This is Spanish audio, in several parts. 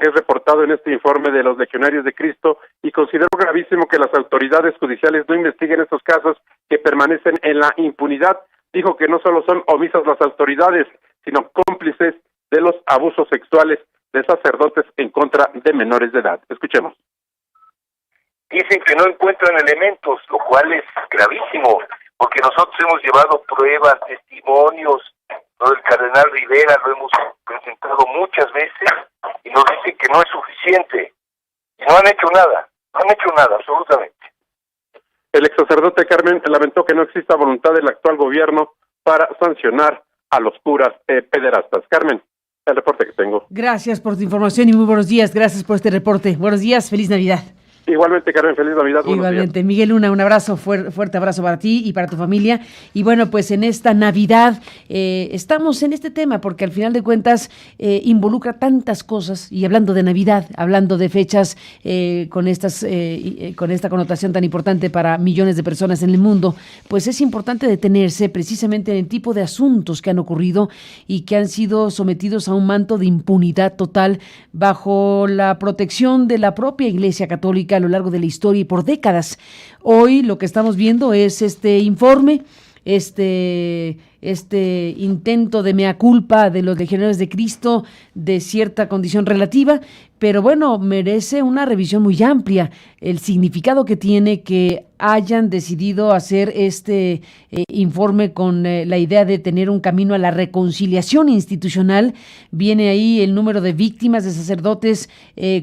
es reportado en este informe de los Legionarios de Cristo y consideró gravísimo que las autoridades judiciales no investiguen estos casos que permanecen en la impunidad. Dijo que no solo son omisas las autoridades, sino cómplices de los abusos sexuales de sacerdotes en contra de menores de edad. Escuchemos. Dicen que no encuentran elementos, lo cual es gravísimo, porque nosotros hemos llevado pruebas, testimonios, lo del cardenal Rivera lo hemos presentado muchas veces y nos dicen que no es suficiente. Y no han hecho nada, absolutamente. El ex sacerdote Carmen lamentó que no exista voluntad del actual gobierno para sancionar a los curas pederastas. Carmen, el reporte que tengo. Gracias por tu información y muy buenos días. Gracias por este reporte. Buenos días, feliz Navidad. Igualmente, Carmen, feliz Navidad. Igualmente, Miguel Luna, un abrazo, fuerte abrazo para ti y para tu familia. Y bueno, pues en esta Navidad estamos en este tema porque al final de cuentas involucra tantas cosas. Y hablando de Navidad, hablando de fechas con esta connotación tan importante para millones de personas en el mundo, pues es importante detenerse precisamente en el tipo de asuntos que han ocurrido y que han sido sometidos a un manto de impunidad total bajo la protección de la propia Iglesia Católica a lo largo de la historia y por décadas. Hoy lo que estamos viendo es este informe, este intento de mea culpa de los Legionarios de Cristo de cierta condición relativa, pero bueno, merece una revisión muy amplia. El significado que tiene que hayan decidido hacer este informe con la idea de tener un camino a la reconciliación institucional. Viene ahí el número de víctimas de sacerdotes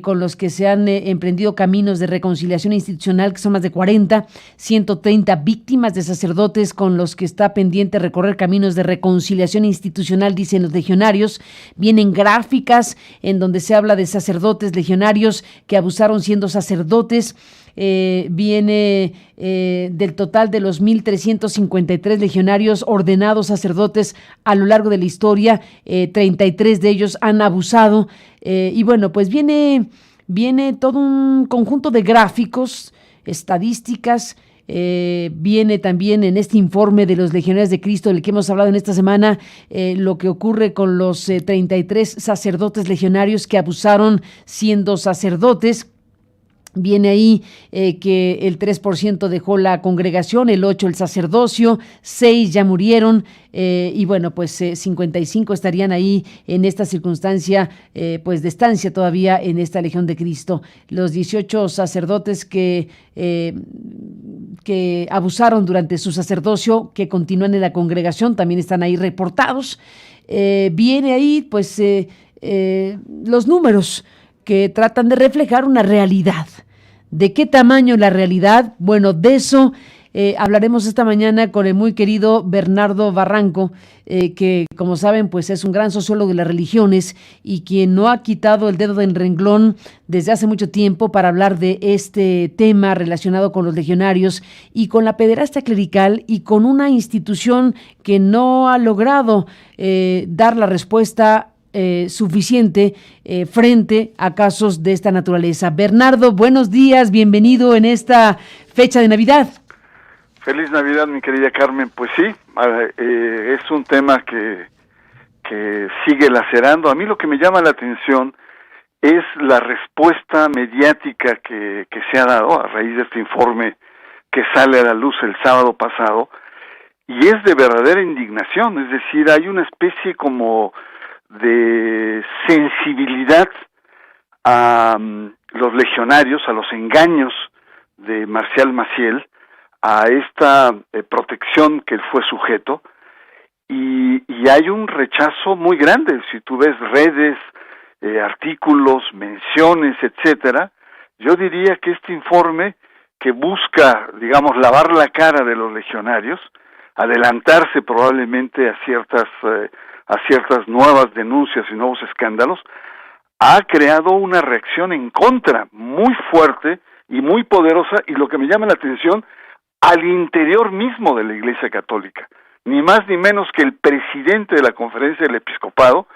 con los que se han emprendido caminos de reconciliación institucional, que son más de 40, 130 víctimas de sacerdotes con los que está pendiente recorrer caminos de reconciliación institucional, dicen los legionarios. Vienen gráficas en donde se habla de sacerdotes legionarios que abusaron siendo sacerdotes. Viene del total de los 1,353 legionarios ordenados sacerdotes a lo largo de la historia, 33 de ellos han abusado. Y bueno, pues viene todo un conjunto de gráficos, estadísticas. Viene también en este informe de los Legionarios de Cristo, del que hemos hablado en esta semana, lo que ocurre con los 33 sacerdotes legionarios que abusaron siendo sacerdotes. Viene ahí que el 3% dejó la congregación, el 8% el sacerdocio, 6 ya murieron y bueno, pues 55 estarían ahí en esta circunstancia pues de estancia todavía en esta Legión de Cristo. Los 18 sacerdotes que abusaron durante su sacerdocio, que continúan en la congregación, también están ahí reportados. Viene ahí pues los números que tratan de reflejar una realidad. ¿De qué tamaño la realidad? Bueno, de eso hablaremos esta mañana con el muy querido Bernardo Barranco, que como saben pues es un gran sociólogo de las religiones y quien no ha quitado el dedo del renglón desde hace mucho tiempo para hablar de este tema relacionado con los legionarios y con la pederastia clerical y con una institución que no ha logrado dar la respuesta suficiente frente a casos de esta naturaleza. Bernardo, buenos días, bienvenido en esta fecha de Navidad. Feliz Navidad, mi querida Carmen. Pues sí, es un tema que sigue lacerando. A mí lo que me llama la atención es la respuesta mediática que se ha dado a raíz de este informe que sale a la luz el sábado pasado, y es de verdadera indignación. Es decir, hay una especie como de sensibilidad a los legionarios, a los engaños de Marcial Maciel, a esta protección que él fue sujeto, y hay un rechazo muy grande. Si tú ves redes, artículos, menciones, etcétera, yo diría que este informe, que busca, digamos, lavar la cara de los legionarios, adelantarse probablemente a ciertas nuevas denuncias y nuevos escándalos, ha creado una reacción en contra muy fuerte y muy poderosa, y lo que me llama la atención, al interior mismo de la Iglesia Católica. Ni más ni menos que el presidente de la Conferencia del Episcopado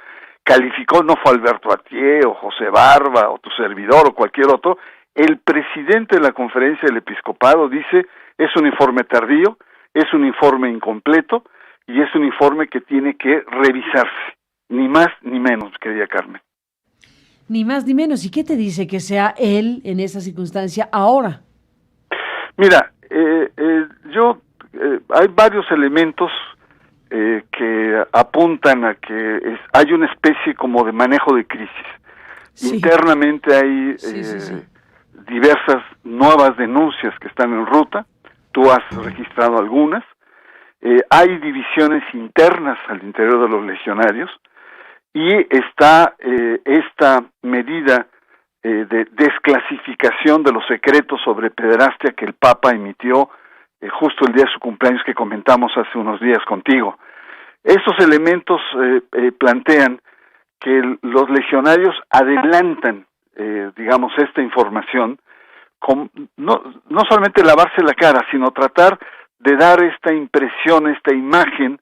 calificó, no fue Alberto Atié o José Barba o tu servidor o cualquier otro, el presidente de la Conferencia del Episcopado dice, es un informe tardío, es un informe incompleto, y es un informe que tiene que revisarse, ni más ni menos, querida Carmen. Ni más ni menos. ¿Y qué te dice que sea él en esa circunstancia ahora? Mira, hay varios elementos que apuntan a que hay una especie como de manejo de crisis. Sí. Internamente hay diversas nuevas denuncias que están en ruta. Tú has registrado algunas. Hay divisiones internas al interior de los legionarios y está esta medida de desclasificación de los secretos sobre pederastia que el Papa emitió justo el día de su cumpleaños que comentamos hace unos días contigo. Esos elementos plantean que los legionarios adelantan, digamos, esta información, no solamente lavarse la cara, sino tratar de dar esta impresión, esta imagen,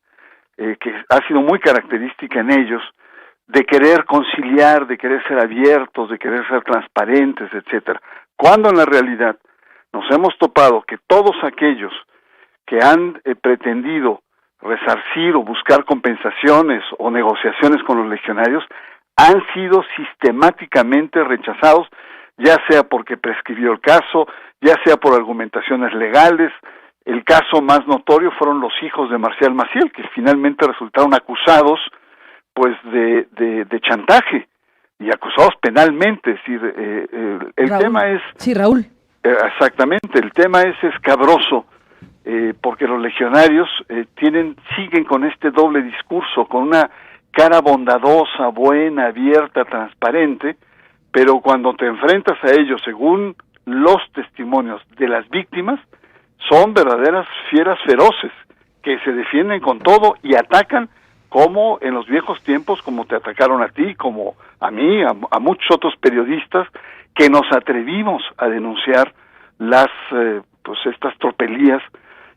que ha sido muy característica en ellos, de querer conciliar, de querer ser abiertos, de querer ser transparentes, etcétera. Cuando en la realidad nos hemos topado que todos aquellos que han pretendido resarcir o buscar compensaciones o negociaciones con los legionarios han sido sistemáticamente rechazados, ya sea porque prescribió el caso, ya sea por argumentaciones legales. El caso más notorio fueron los hijos de Marcial Maciel, que finalmente resultaron acusados pues de chantaje y acusados penalmente. Es decir, el Raúl. tema es... Sí, Raúl. Exactamente, el tema es escabroso, porque los legionarios siguen con este doble discurso, con una cara bondadosa, buena, abierta, transparente, pero cuando te enfrentas a ellos, según los testimonios de las víctimas, son verdaderas fieras feroces, que se defienden con todo y atacan como en los viejos tiempos, como te atacaron a ti, como a mí, a muchos otros periodistas, que nos atrevimos a denunciar estas tropelías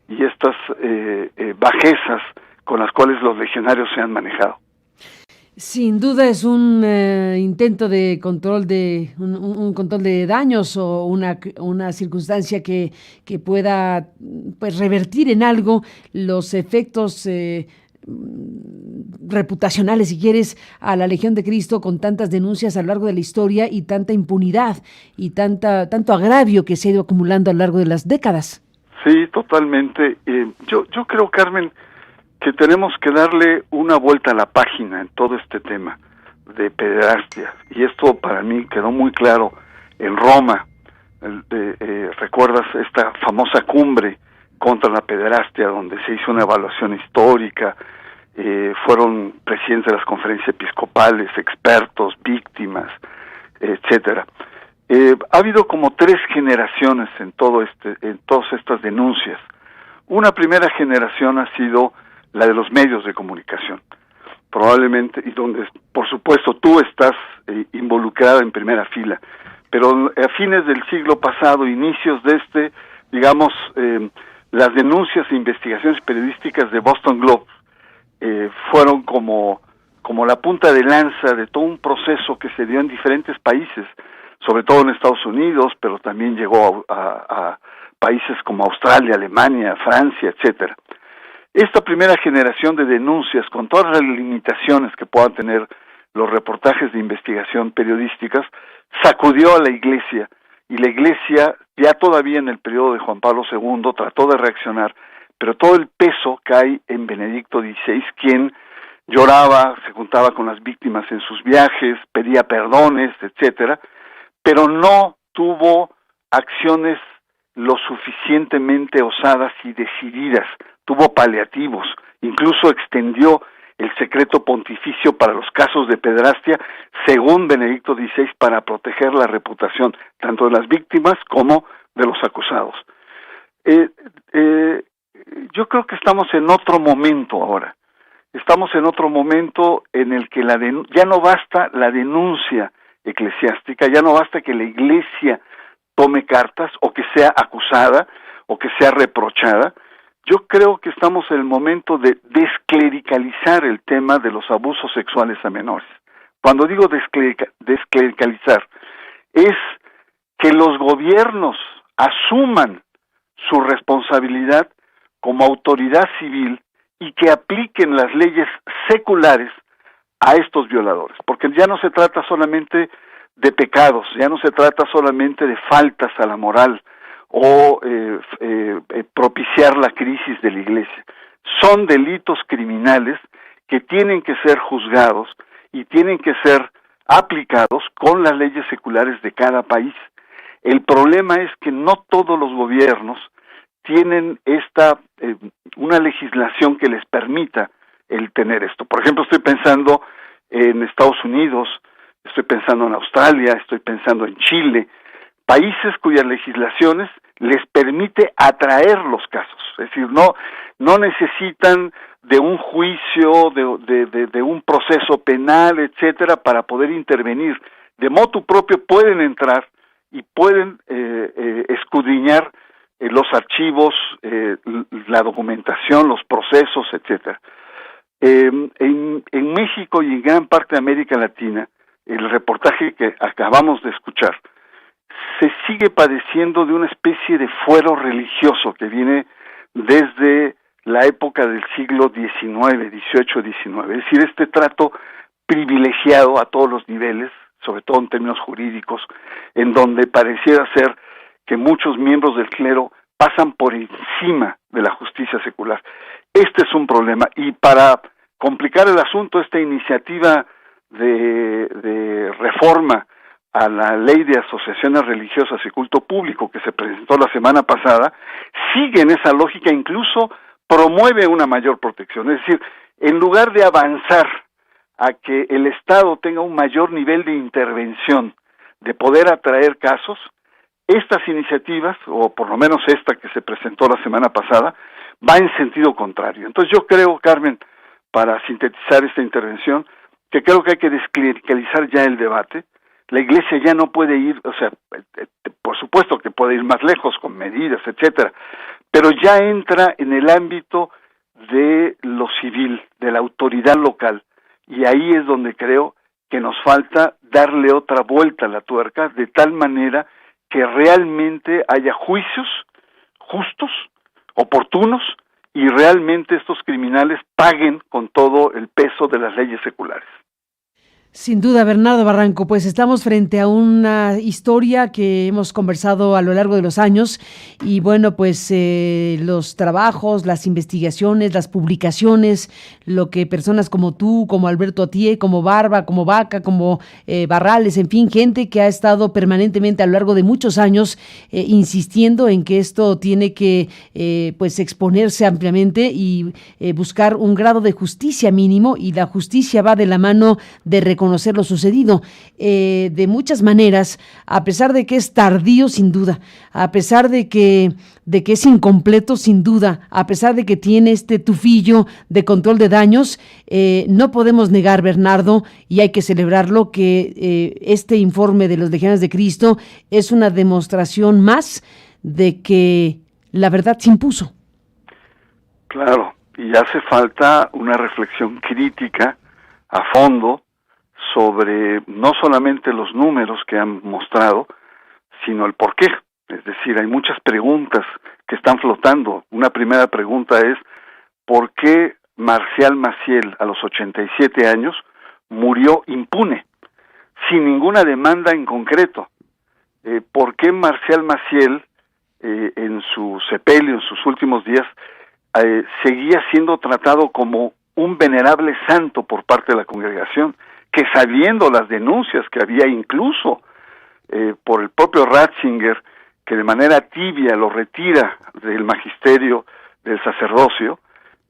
y estas bajezas con las cuales los legionarios se han manejado. Sin duda es un intento de control un control de daños o una circunstancia que pueda pues revertir en algo los efectos reputacionales, si quieres, a la Legión de Cristo, con tantas denuncias a lo largo de la historia y tanta impunidad y tanto agravio que se ha ido acumulando a lo largo de las décadas. Sí, totalmente. Yo creo, Carmen, que tenemos que darle una vuelta a la página en todo este tema de pederastia, y esto para mí quedó muy claro en Roma. ¿Recuerdas esta famosa cumbre contra la pederastia, donde se hizo una evaluación histórica? Fueron presidentes de las conferencias episcopales, expertos, víctimas, etcétera. Ha habido como 3 generaciones en todas estas denuncias. Una primera generación ha sido la de los medios de comunicación, probablemente, y donde, por supuesto, tú estás involucrada en primera fila, pero a fines del siglo pasado, inicios de las denuncias e investigaciones periodísticas de Boston Globe fueron como la punta de lanza de todo un proceso que se dio en diferentes países, sobre todo en Estados Unidos, pero también llegó a países como Australia, Alemania, Francia, etcétera. Esta primera generación de denuncias, con todas las limitaciones que puedan tener los reportajes de investigación periodísticas, sacudió a la Iglesia, y la Iglesia, ya todavía en el periodo de Juan Pablo II, trató de reaccionar, pero todo el peso cae en Benedicto XVI, quien lloraba, se juntaba con las víctimas en sus viajes, pedía perdones, etcétera, pero no tuvo acciones lo suficientemente osadas y decididas. Tuvo paliativos, incluso extendió el secreto pontificio para los casos de pederastia, según Benedicto XVI, para proteger la reputación tanto de las víctimas como de los acusados. Yo creo que estamos en otro momento ahora. Estamos en otro momento en el que ya no basta la denuncia eclesiástica, ya no basta que la Iglesia tome cartas o que sea acusada o que sea reprochada. Yo creo que estamos en el momento de desclericalizar el tema de los abusos sexuales a menores. Cuando digo desclericalizar, es que los gobiernos asuman su responsabilidad como autoridad civil y que apliquen las leyes seculares a estos violadores, porque ya no se trata solamente de pecados, ya no se trata solamente de faltas a la moral o propiciar la crisis de la Iglesia. Son delitos criminales que tienen que ser juzgados y tienen que ser aplicados con las leyes seculares de cada país. El problema es que no todos los gobiernos tienen una legislación que les permita el tener esto. Por ejemplo, estoy pensando en Estados Unidos, estoy pensando en Australia, estoy pensando en Chile, países cuyas legislaciones les permite atraer los casos, es decir, no necesitan de un juicio, de un proceso penal, etcétera, para poder intervenir. De motu propio pueden entrar y pueden escudriñar los archivos, la documentación, los procesos, etcétera. En México y en gran parte de América Latina, el reportaje que acabamos de escuchar, se sigue padeciendo de una especie de fuero religioso que viene desde la época del siglo XIX, XVIII, XIX, es decir, este trato privilegiado a todos los niveles, sobre todo en términos jurídicos, en donde pareciera ser que muchos miembros del clero pasan por encima de la justicia secular. Este es un problema, y para complicar el asunto, esta iniciativa de reforma a la ley de asociaciones religiosas y culto público que se presentó la semana pasada, sigue en esa lógica, incluso promueve una mayor protección. Es decir, en lugar de avanzar a que el Estado tenga un mayor nivel de intervención, de poder atraer casos, estas iniciativas, o por lo menos esta que se presentó la semana pasada, va en sentido contrario. Entonces yo creo, Carmen, para sintetizar esta intervención, que creo que hay que desclericalizar ya el debate. La Iglesia ya no puede ir, o sea, por supuesto que puede ir más lejos con medidas, etcétera, pero ya entra en el ámbito de lo civil, de la autoridad local, y ahí es donde creo que nos falta darle otra vuelta a la tuerca, de tal manera que realmente haya juicios justos, oportunos, y realmente estos criminales paguen con todo el peso de las leyes seculares. Sin duda, Bernardo Barranco, pues estamos frente a una historia que hemos conversado a lo largo de los años y bueno, pues los trabajos, las investigaciones, las publicaciones, lo que personas como tú, como Alberto Atié, como Barba, como Vaca, como Barrales, en fin, gente que ha estado permanentemente a lo largo de muchos años insistiendo en que esto tiene que pues exponerse ampliamente y buscar un grado de justicia mínimo, y la justicia va de la mano de reconocer lo sucedido de muchas maneras, a pesar de que es tardío sin duda, a pesar de que es incompleto sin duda, a pesar de que tiene este tufillo de control de daños, no podemos negar, Bernardo, y hay que celebrarlo, que este informe de los Legionarios de Cristo es una demostración más de que la verdad se impuso. Claro, y hace falta una reflexión crítica a fondo sobre no solamente los números que han mostrado, sino el porqué. Es decir, hay muchas preguntas que están flotando. Una primera pregunta es, ¿por qué Marcial Maciel, a los 87 años, murió impune, sin ninguna demanda en concreto? ¿Por qué Marcial Maciel, en su sepelio, en sus últimos días, seguía siendo tratado como un venerable santo por parte de la congregación, que sabiendo las denuncias que había incluso por el propio Ratzinger, que de manera tibia lo retira del magisterio del sacerdocio,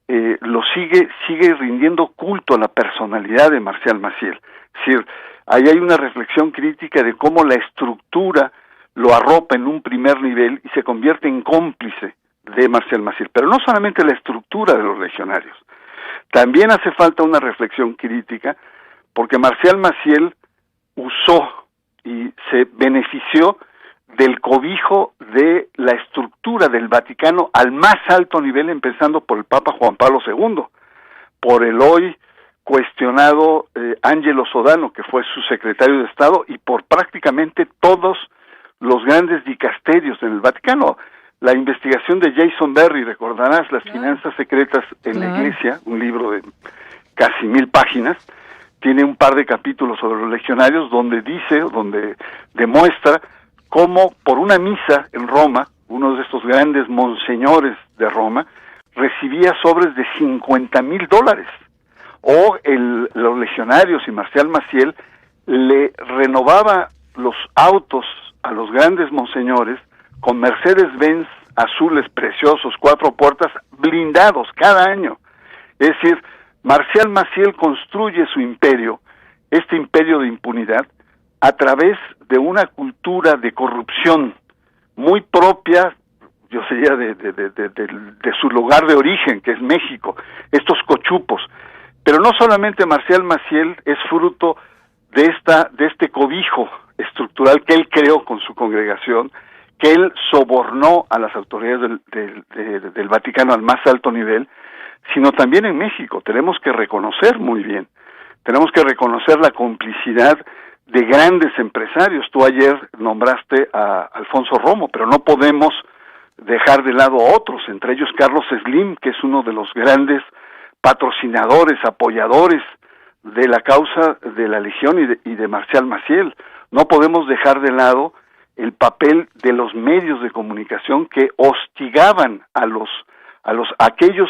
lo sigue rindiendo culto a la personalidad de Marcial Maciel? Es decir, ahí hay una reflexión crítica de cómo la estructura lo arropa en un primer nivel y se convierte en cómplice de Marcial Maciel. Pero no solamente la estructura de los legionarios, también hace falta una reflexión crítica, porque Marcial Maciel usó y se benefició del cobijo de la estructura del Vaticano al más alto nivel, empezando por el Papa Juan Pablo II, por el hoy cuestionado Angelo Sodano, que fue su secretario de Estado, y por prácticamente todos los grandes dicasterios en el Vaticano. La investigación de Jason Berry, recordarás, Las finanzas secretas en la Iglesia, un libro de casi 1000 páginas, tiene un par de capítulos sobre los legionarios donde demuestra cómo por una misa en Roma, uno de estos grandes monseñores de Roma, recibía sobres de $50,000, o los legionarios y Marcial Maciel le renovaba los autos a los grandes monseñores con Mercedes-Benz azules preciosos, 4 puertas, blindados cada año. Es decir, Marcial Maciel construye su imperio, este imperio de impunidad, a través de una cultura de corrupción muy propia, yo diría, de su lugar de origen, que es México, estos cochupos. Pero no solamente Marcial Maciel es fruto de este cobijo estructural que él creó con su congregación, que él sobornó a las autoridades del Vaticano al más alto nivel, sino también en México. Tenemos que reconocer muy bien, tenemos que reconocer la complicidad de grandes empresarios. Tú ayer nombraste a Alfonso Romo, pero no podemos dejar de lado a otros, entre ellos Carlos Slim, que es uno de los grandes patrocinadores, apoyadores de la causa de la Legión y de Marcial Maciel. No podemos dejar de lado el papel de los medios de comunicación que hostigaban a aquellos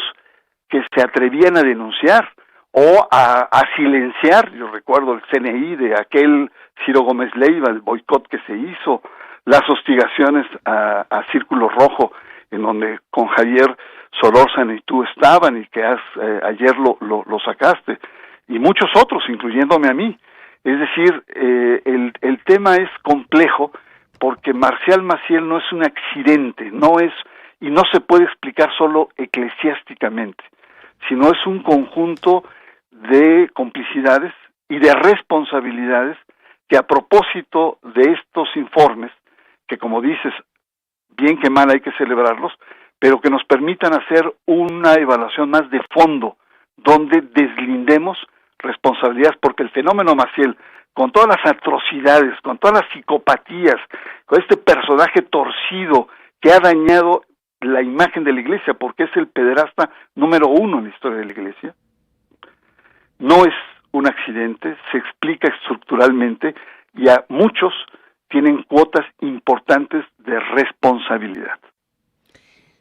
que se atrevían a denunciar o a silenciar. Yo recuerdo el CNI de aquel Ciro Gómez Leiva, el boicot que se hizo, las hostigaciones a Círculo Rojo, en donde con Javier Solórzano y tú estaban, y que ayer lo sacaste, y muchos otros, incluyéndome a mí. Es decir, el tema es complejo, porque Marcial Maciel no es un accidente, y no se puede explicar solo eclesiásticamente, sino es un conjunto de complicidades y de responsabilidades que, a propósito de estos informes, que como dices, bien que mal hay que celebrarlos, pero que nos permitan hacer una evaluación más de fondo, donde deslindemos responsabilidades, porque el fenómeno Maciel, con todas las atrocidades, con todas las psicopatías, con este personaje torcido que ha dañado la imagen de la Iglesia, porque es el pederasta número 1 en la historia de la Iglesia, no es un accidente, se explica estructuralmente, y a muchos tienen cuotas importantes de responsabilidad.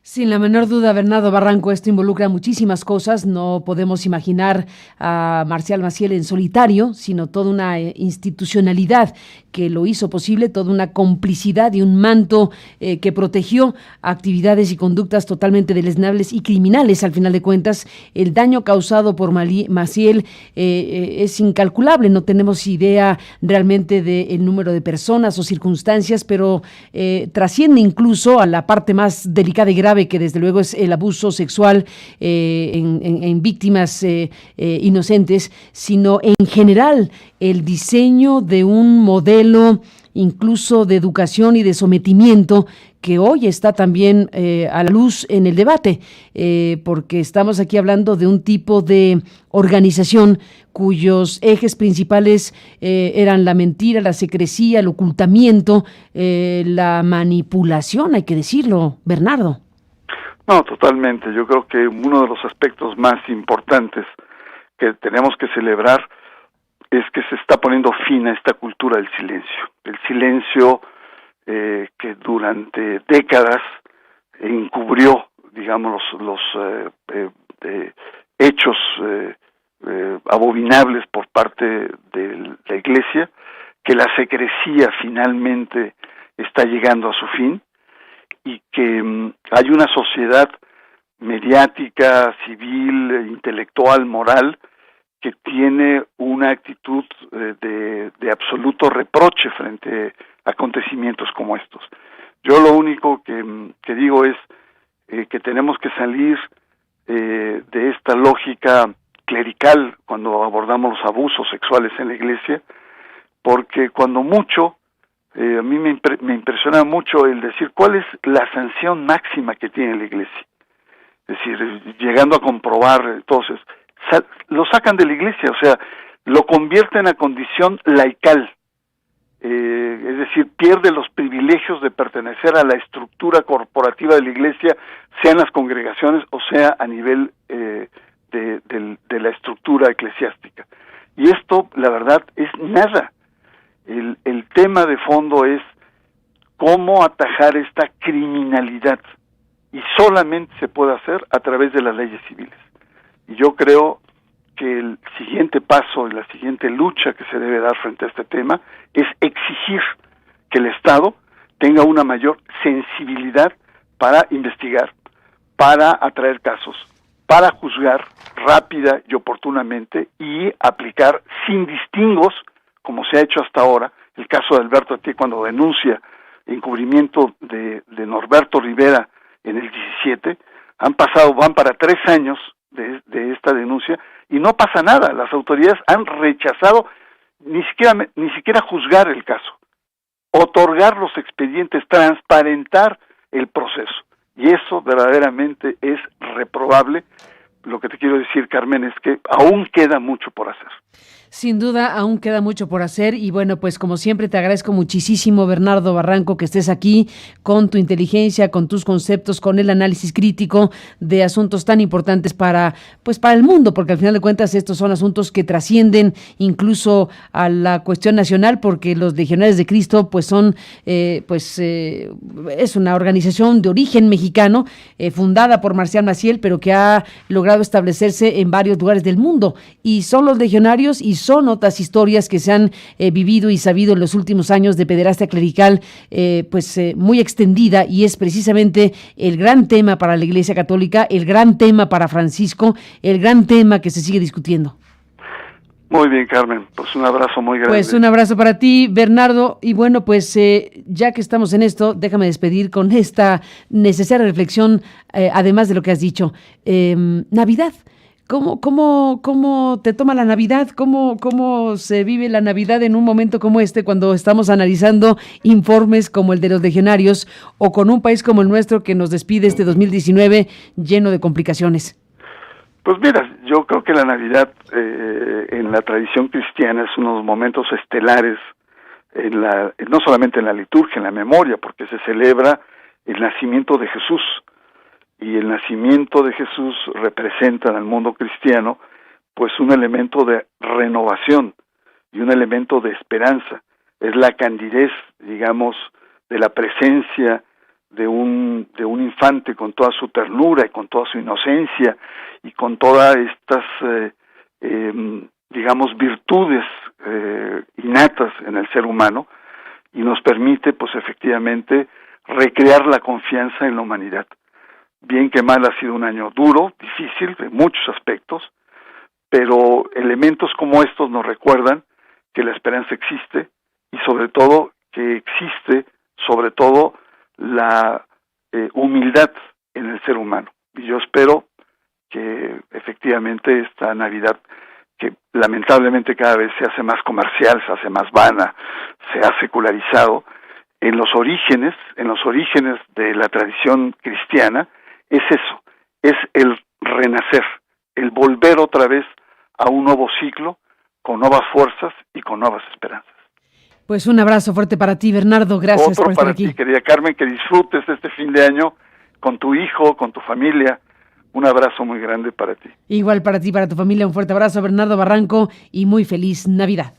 Sin la menor duda, Bernardo Barranco, esto involucra muchísimas cosas. No podemos imaginar a Marcial Maciel en solitario, sino toda una institucionalidad que lo hizo posible, toda una complicidad y un manto que protegió actividades y conductas totalmente deleznables y criminales. Al final de cuentas, el daño causado por Maciel es incalculable. No tenemos idea realmente del número de personas o circunstancias, pero trasciende incluso a la parte más delicada y grave, que desde luego es el abuso sexual en víctimas inocentes, sino en general el diseño de un modelo incluso de educación y de sometimiento que hoy está también a la luz en el debate, porque estamos aquí hablando de un tipo de organización cuyos ejes principales eran la mentira, la secrecía, el ocultamiento, la manipulación, hay que decirlo, Bernardo. No, totalmente. Yo creo que uno de los aspectos más importantes que tenemos que celebrar es que se está poniendo fin a esta cultura del silencio. El silencio que durante décadas encubrió, digamos, los hechos abominables por parte de la Iglesia, que la secrecía finalmente está llegando a su fin, y que hay una sociedad mediática, civil, intelectual, moral, que tiene una actitud de absoluto reproche frente a acontecimientos como estos. Yo lo único que digo es que tenemos que salir de esta lógica clerical cuando abordamos los abusos sexuales en la Iglesia, porque cuando mucho, a mí me impresiona mucho el decir cuál es la sanción máxima que tiene la Iglesia. Es decir, llegando a comprobar, entonces, lo sacan de la Iglesia, o sea, lo convierten a condición laical, es decir, pierde los privilegios de pertenecer a la estructura corporativa de la Iglesia, sea en las congregaciones o sea a nivel de la estructura eclesiástica. Y esto, la verdad, es nada. El tema de fondo es cómo atajar esta criminalidad, y solamente se puede hacer a través de las leyes civiles. Y yo creo que el siguiente paso y la siguiente lucha que se debe dar frente a este tema es exigir que el Estado tenga una mayor sensibilidad para investigar, para atraer casos, para juzgar rápida y oportunamente y aplicar sin distingos, como se ha hecho hasta ahora. El caso de Alberto Atié, cuando denuncia encubrimiento de Norberto Rivera en el 17, van para 3 años de esta denuncia y no pasa nada. Las autoridades han rechazado ni siquiera juzgar el caso, otorgar los expedientes, transparentar el proceso, y eso verdaderamente es reprobable. Lo que te quiero decir, Carmen, es que aún queda mucho por hacer. Sin duda, aún queda mucho por hacer y bueno, pues como siempre te agradezco muchísimo, Bernardo Barranco, que estés aquí con tu inteligencia, con tus conceptos, con el análisis crítico de asuntos tan importantes para el mundo, porque al final de cuentas estos son asuntos que trascienden incluso a la cuestión nacional, porque los Legionarios de Cristo es una organización de origen mexicano, fundada por Marcial Maciel, pero que ha logrado establecerse en varios lugares del mundo, y son los legionarios y son otras historias que se han vivido y sabido en los últimos años de pederastia clerical muy extendida, y es precisamente el gran tema para la Iglesia Católica, el gran tema para Francisco, el gran tema que se sigue discutiendo. Muy bien, Carmen, pues un abrazo muy grande. Pues un abrazo para ti, Bernardo, y bueno, ya que estamos en esto, déjame despedir con esta necesaria reflexión, además de lo que has dicho. Navidad. ¿Cómo te toma la Navidad? ¿Cómo se vive la Navidad en un momento como este, cuando estamos analizando informes como el de los legionarios, o con un país como el nuestro que nos despide este 2019 lleno de complicaciones? Pues mira, yo creo que la Navidad en la tradición cristiana es uno de los momentos estelares, no solamente en la liturgia, en la memoria, porque se celebra el nacimiento de Jesús. Y el nacimiento de Jesús representa en el mundo cristiano pues un elemento de renovación y un elemento de esperanza. Es la candidez, digamos, de la presencia de un infante con toda su ternura y con toda su inocencia y con todas estas virtudes innatas en el ser humano, y nos permite pues efectivamente recrear la confianza en la humanidad. Bien que mal ha sido un año duro, difícil, de muchos aspectos, pero elementos como estos nos recuerdan que la esperanza existe, y sobre todo que existe, sobre todo, la humildad en el ser humano. Y yo espero que efectivamente esta Navidad, que lamentablemente cada vez se hace más comercial, se hace más vana, se ha secularizado, en los orígenes de la tradición cristiana, es eso, es el renacer, el volver otra vez a un nuevo ciclo, con nuevas fuerzas y con nuevas esperanzas. Pues un abrazo fuerte para ti, Bernardo, gracias por estar aquí. Otro para ti, querida Carmen, que disfrutes este fin de año con tu hijo, con tu familia. Un abrazo muy grande para ti. Igual para ti, para tu familia, un fuerte abrazo, Bernardo Barranco, y muy feliz Navidad.